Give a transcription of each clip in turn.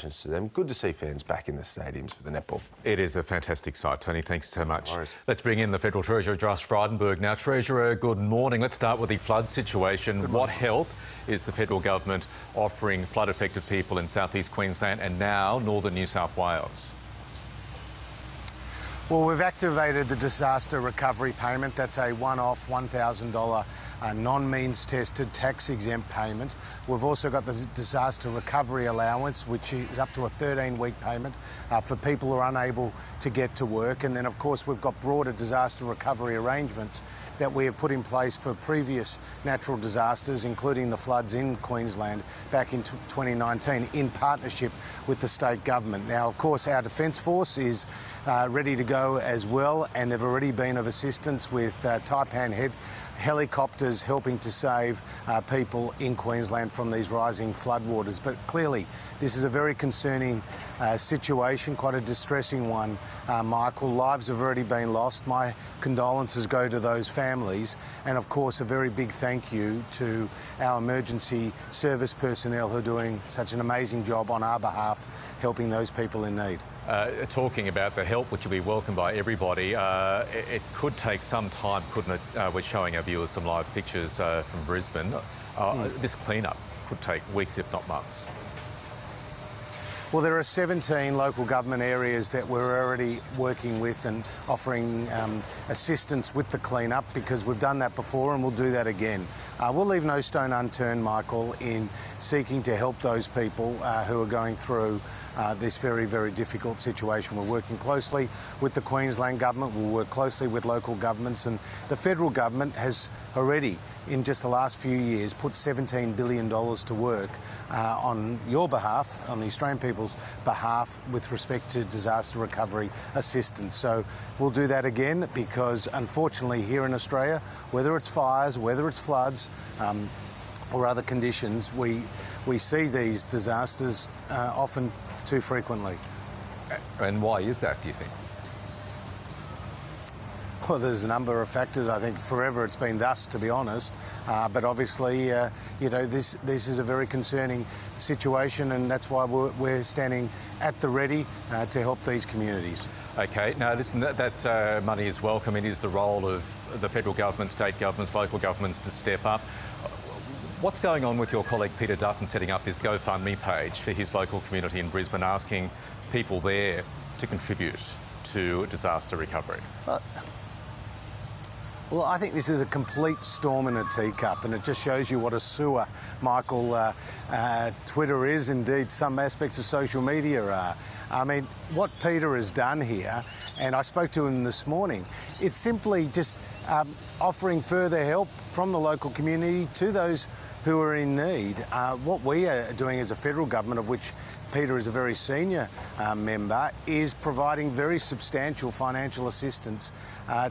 To them. Good to see fans back in the stadiums for the netball. It is a fantastic sight, Tony. Thanks so much. No worries. Let's bring in the Federal Treasurer, Josh Frydenberg. Now, Treasurer, good morning. Let's start with the flood situation. What help is the federal government offering flood-affected people in southeast Queensland and now northern New South Wales? Well, we've activated the disaster recovery payment. That's a one-off $1,000 non-means tested tax-exempt payment. We've also got the disaster recovery allowance, which is up to a 13-week payment for people who are unable to get to work. And then, of course, we've got broader disaster recovery arrangements that we have put in place for previous natural disasters, including the floods in Queensland back in 2019, in partnership with the state government. Now, of course, our Defence Force is ready to go as well, and they've already been of assistance with Taipan helicopters helping to save people in Queensland from these rising floodwaters. But clearly, this is a very concerning situation, quite a distressing one, Michael. Lives have already been lost. My condolences go to those families, and of course a very big thank you to our emergency service personnel who are doing such an amazing job on our behalf, helping those people in need. Talking about the help, which will be welcomed by everybody, it could take some time, couldn't it? We're showing our viewers some live pictures from Brisbane. This clean-up could take weeks, if not months. Well, there are 17 local government areas that we're already working with and offering assistance with the clean-up, because we've done that before and we'll do that again. We'll leave no stone unturned, Michael, in seeking to help those people who are going through this very, very difficult situation. We're working closely with the Queensland government, we'll work closely with local governments, and the federal government has already, in just the last few years, put $17 billion to work on your behalf, on the Australian people's behalf, with respect to disaster recovery assistance. So we'll do that again, because unfortunately here in Australia, whether it's fires, whether it's floods, or other conditions, we see these disasters often too frequently. And why is that, do you think? Well, there's a number of factors. I think forever it's been thus, to be honest. But obviously, you know, this is a very concerning situation, and that's why we're standing at the ready to help these communities. OK, now listen, that money is welcome. It is the role of the federal government, state governments, local governments to step up. What's going on with your colleague Peter Dutton setting up this GoFundMe page for his local community in Brisbane, asking people there to contribute to disaster recovery? Well, I think this is a complete storm in a teacup, and it just shows you what a sewer, Michael, Twitter is, indeed some aspects of social media are. I mean, what Peter has done here, and I spoke to him this morning, it's simply just offering further help from the local community to those who are in need. What we are doing as a federal government, of which Peter is a very senior member, is providing very substantial financial assistance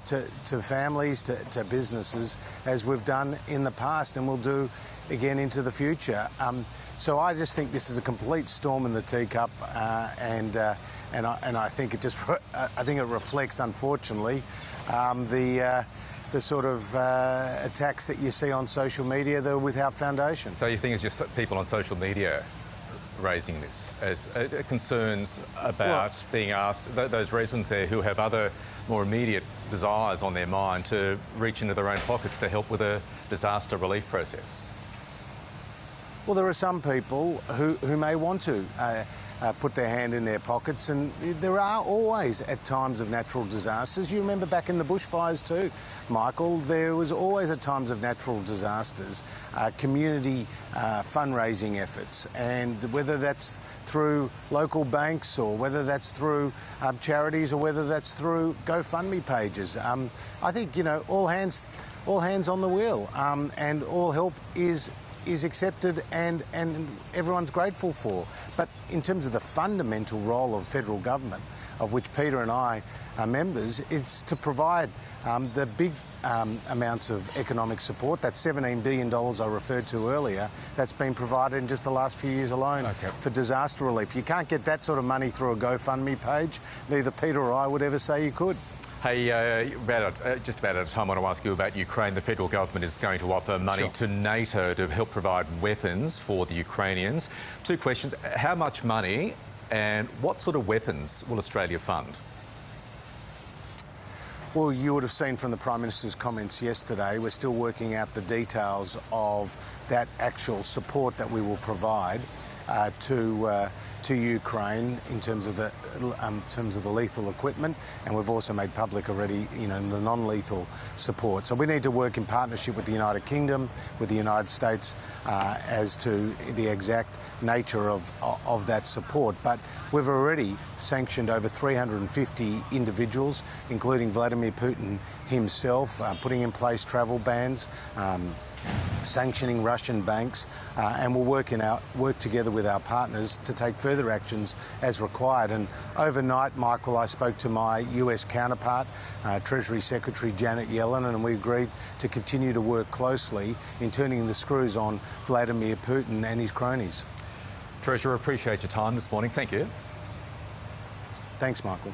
to families, to businesses, as we've done in the past and will do again into the future. So I just think this is a complete storm in the teacup, and I think it reflects, unfortunately, the sort of attacks that you see on social media that are without foundation. So you think it's just people on social media raising this as concerns about being asked, those residents there who have other more immediate desires on their mind, to reach into their own pockets to help with a disaster relief process? Well, there are some people who may want to put their hand in their pockets, and there are always, at times of natural disasters, you remember back in the bushfires too, Michael, there was always at times of natural disasters, community fundraising efforts, and whether that's through local banks or whether that's through charities or whether that's through GoFundMe pages. I think, you know, all hands on the wheel, and all help is accepted and everyone's grateful for. But in terms of the fundamental role of federal government, of which Peter and I are members, it's to provide the big amounts of economic support. That $17 billion I referred to earlier, that's been provided in just the last few years alone for disaster relief. You can't get that sort of money through a GoFundMe page. Neither Peter or I would ever say you could. Hey, just about out of time, I want to ask you about Ukraine. The federal government is going to offer money to NATO to help provide weapons for the Ukrainians. Two questions. How much money and what sort of weapons will Australia fund? Well, you would have seen from the Prime Minister's comments yesterday, we're still working out the details of that actual support that we will provide to Ukraine in terms of the lethal equipment, and we've also made public already, the non-lethal support. So we need to work in partnership with the United Kingdom, with the United States, as to the exact nature of that support. But we've already sanctioned over 350 individuals, including Vladimir Putin himself, putting in place travel bans, sanctioning Russian banks, and we'll work together with our partners to take further actions as required. And overnight, Michael, I spoke to my US counterpart, Treasury Secretary Janet Yellen, and we agreed to continue to work closely in turning the screws on Vladimir Putin and his cronies. Treasurer, appreciate your time this morning. Thank you. Thanks, Michael.